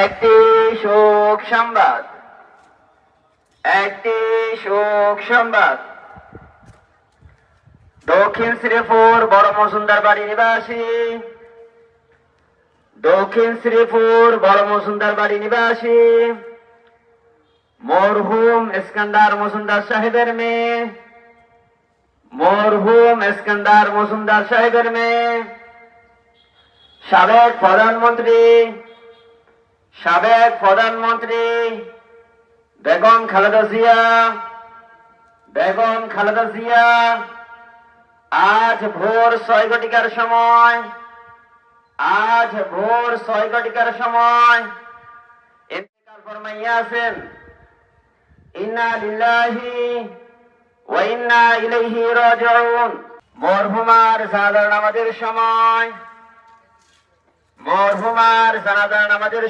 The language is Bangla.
একটি শোক সংবাদ, একটি শোক সংবাদ। দক্ষিণ শ্রীপুর বড় মজুমদার বাড়ি নিবাসী, দক্ষিণ শ্রীপুর বড় মজুমদার বাড়ি নিবাসী মরহুম ইস্কান্দার মজুমদার সাহেবের মেয়ে, মরহুম ইস্কান্দার মজুমদার সাহেবের মেয়ে, সাবেক প্রধানমন্ত্রী বেগম খালেদা জিয়া, বেগম খালেদা জিয়া আজ ভোর 6 ঘটিকার সময়, আজ ভোর 6 ঘটিকার সময় ইন্তেকাল ফরমাইয়াছেন। ইন্না লিল্লাহি ওয়া ইন্না ইলাইহি রাজিউন। মরহুমার জানাজার নামাজের সময়, মরহুমার জানাজার নামাজের